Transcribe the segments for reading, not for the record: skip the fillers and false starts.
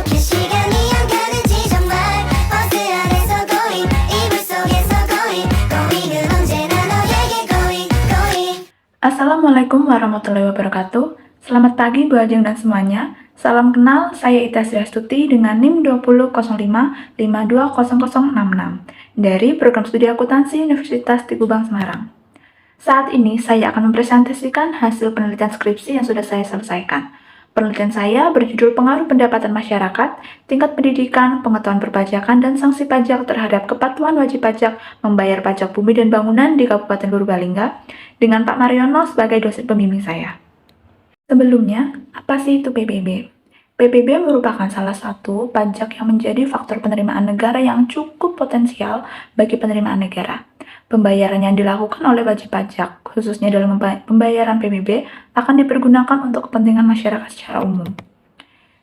이렇게 시간이 안 가는지 정말 버스 안에서 going 이불 속에서 going은 언제나 너에게 going. Assalamualaikum warahmatullahi wabarakatuh. Selamat pagi Bu Ajeng dan semuanya. Salam kenal, saya Ita Sriastuti dengan NIM 2005520066 dari Program Studi Akuntansi Universitas Teguh Bang Semarang. Saat ini saya akan mempresentasikan hasil penelitian skripsi yang sudah saya selesaikan. Penelitian saya berjudul Pengaruh Pendapatan Masyarakat, Tingkat Pendidikan, Pengetahuan Perpajakan, dan Sanksi Pajak terhadap Kepatuhan Wajib Pajak Membayar Pajak Bumi dan Bangunan di Kabupaten Purbalingga dengan Pak Mariono sebagai dosen pembimbing saya. Sebelumnya, apa sih itu PBB? PBB merupakan salah satu pajak yang menjadi faktor penerimaan negara yang cukup potensial bagi penerimaan negara. Pembayaran yang dilakukan oleh wajib pajak, khususnya dalam pembayaran PBB, akan dipergunakan untuk kepentingan masyarakat secara umum.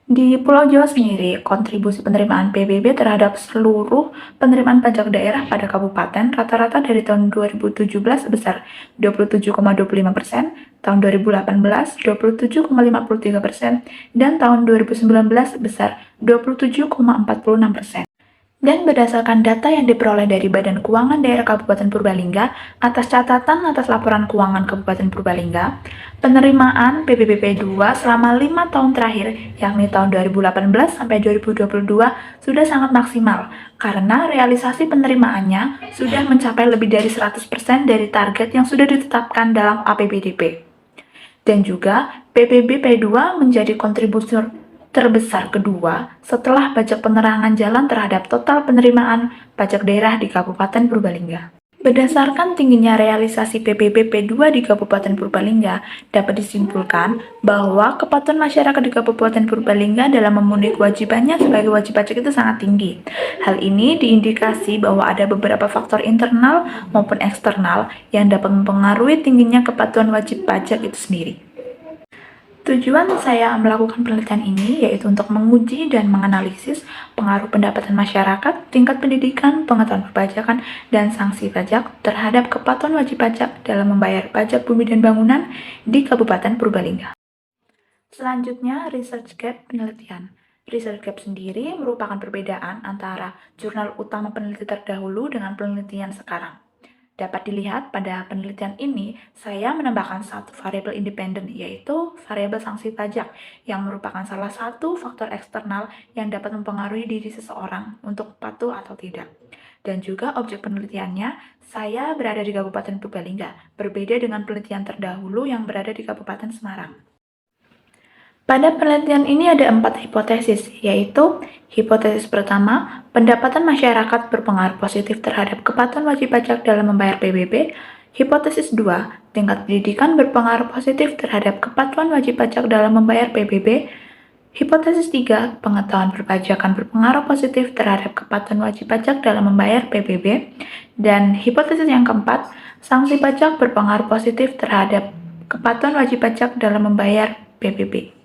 Di Pulau Jawa sendiri, kontribusi penerimaan PBB terhadap seluruh penerimaan pajak daerah pada kabupaten rata-rata dari tahun 2017 sebesar 27,25%, tahun 2018 27,53%, dan tahun 2019 sebesar 27,46%. Dan berdasarkan data yang diperoleh dari Badan Keuangan Daerah Kabupaten Purbalingga atas catatan atas laporan keuangan Kabupaten Purbalingga, penerimaan PBB P2 selama 5 tahun terakhir, yakni tahun 2018 sampai 2022, sudah sangat maksimal karena realisasi penerimaannya sudah mencapai lebih dari 100% dari target yang sudah ditetapkan dalam APBDP. Dan juga PBB P2 menjadi kontributor terbesar kedua setelah pajak penerangan jalan terhadap total penerimaan pajak daerah di Kabupaten Purbalingga. Berdasarkan tingginya realisasi PBB P2 di Kabupaten Purbalingga, dapat disimpulkan bahwa kepatuhan masyarakat di Kabupaten Purbalingga dalam memenuhi kewajibannya sebagai wajib pajak itu sangat tinggi. Hal ini diindikasi bahwa ada beberapa faktor internal maupun eksternal yang dapat mempengaruhi tingginya kepatuhan wajib pajak itu sendiri. Tujuan saya melakukan penelitian ini yaitu untuk menguji dan menganalisis pengaruh pendapatan masyarakat, tingkat pendidikan, pengetahuan perpajakan, dan sanksi pajak terhadap kepatuhan wajib pajak dalam membayar pajak bumi dan bangunan di Kabupaten Purbalingga. Selanjutnya, research gap penelitian. Research gap sendiri merupakan perbedaan antara jurnal utama peneliti terdahulu dengan penelitian sekarang. Dapat dilihat pada penelitian ini, saya menambahkan satu variabel independen, yaitu variabel sanksi pajak, yang merupakan salah satu faktor eksternal yang dapat mempengaruhi diri seseorang untuk patuh atau tidak. Dan juga objek penelitiannya, saya berada di Kabupaten Purbalingga, berbeda dengan penelitian terdahulu yang berada di Kabupaten Semarang. Pada penelitian ini ada 4 hipotesis, yaitu hipotesis pertama, pendapatan masyarakat berpengaruh positif terhadap kepatuhan wajib pajak dalam membayar PBB. Hipotesis 2, tingkat pendidikan berpengaruh positif terhadap kepatuhan wajib pajak dalam membayar PBB. Hipotesis 3, pengetahuan perpajakan berpengaruh positif terhadap kepatuhan wajib pajak dalam membayar PBB. Dan hipotesis yang keempat, sanksi pajak berpengaruh positif terhadap kepatuhan wajib pajak dalam membayar PBB.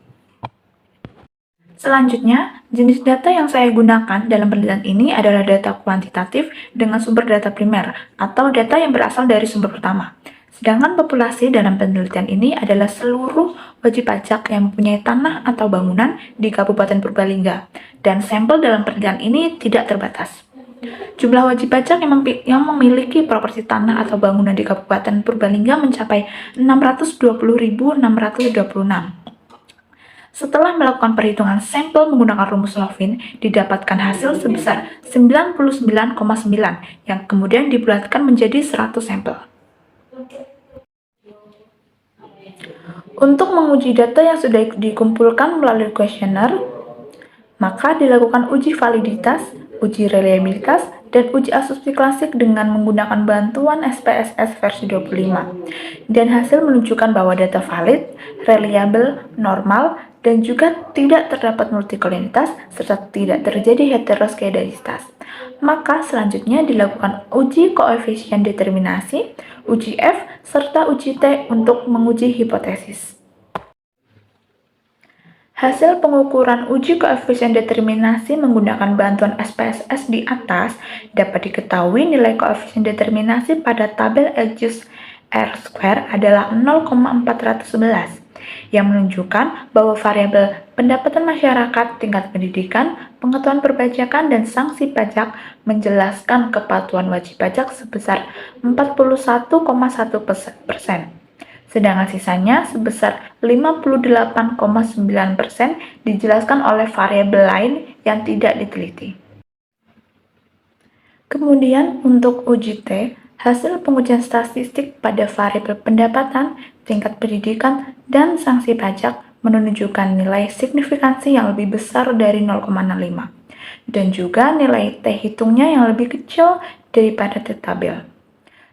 Selanjutnya, jenis data yang saya gunakan dalam penelitian ini adalah data kuantitatif dengan sumber data primer atau data yang berasal dari sumber pertama. Sedangkan populasi dalam penelitian ini adalah seluruh wajib pajak yang mempunyai tanah atau bangunan di Kabupaten Purbalingga, dan sampel dalam penelitian ini tidak terbatas. Jumlah wajib pajak yang memiliki properti tanah atau bangunan di Kabupaten Purbalingga mencapai 620.626. Setelah melakukan perhitungan sampel menggunakan rumus Lovin, didapatkan hasil sebesar 99,9 yang kemudian dibulatkan menjadi 100 sampel. Untuk menguji data yang sudah dikumpulkan melalui kuesioner, maka dilakukan uji validitas, uji reliabilitas, dan uji asumsi klasik dengan menggunakan bantuan SPSS versi 25. Dan hasil menunjukkan bahwa data valid, reliable, normal, dan juga tidak terdapat multikolinitas serta tidak terjadi heteroskedasitas. Maka selanjutnya dilakukan uji koefisien determinasi, uji F, serta uji T untuk menguji hipotesis. Hasil pengukuran uji koefisien determinasi menggunakan bantuan SPSS di atas dapat diketahui nilai koefisien determinasi pada tabel Agius R² adalah 0,411. yang menunjukkan bahwa variabel pendapatan masyarakat, tingkat pendidikan, pengetahuan perpajakan, dan sanksi pajak menjelaskan kepatuhan wajib pajak sebesar 41,1%. Sedangkan sisanya sebesar 58,9% dijelaskan oleh variabel lain yang tidak diteliti. Kemudian untuk uji T, hasil pengujian statistik pada variabel pendapatan, tingkat pendidikan, dan sanksi pajak menunjukkan nilai signifikansi yang lebih besar dari 0,05 dan juga nilai T hitungnya yang lebih kecil daripada T tabel.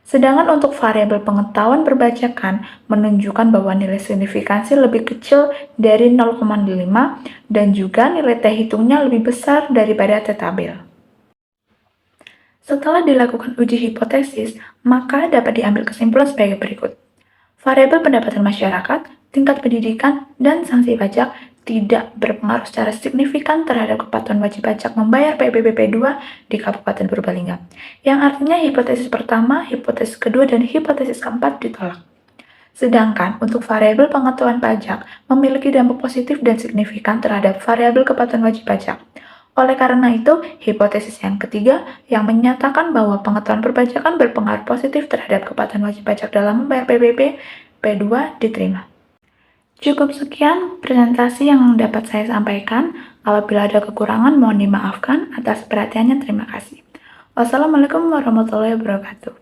Sedangkan untuk variabel pengetahuan perpajakan menunjukkan bahwa nilai signifikansi lebih kecil dari 0,5 dan juga nilai T hitungnya lebih besar daripada T tabel. Setelah dilakukan uji hipotesis, maka dapat diambil kesimpulan sebagai berikut. Variabel pendapatan masyarakat, tingkat pendidikan, dan sanksi pajak tidak berpengaruh secara signifikan terhadap kepatuhan wajib pajak membayar PPBP 2 di Kabupaten Purbalingga, yang artinya hipotesis pertama, hipotesis kedua, dan hipotesis keempat ditolak. Sedangkan untuk variabel pengetahuan pajak memiliki dampak positif dan signifikan terhadap variabel kepatuhan wajib pajak. Oleh karena itu, hipotesis yang ketiga yang menyatakan bahwa pengetahuan perpajakan berpengaruh positif terhadap kepatuhan wajib pajak dalam membayar PPB P2 diterima. Cukup sekian presentasi yang dapat saya sampaikan. Apabila ada kekurangan, mohon dimaafkan. Atas perhatiannya, terima kasih. Wassalamualaikum warahmatullahi wabarakatuh.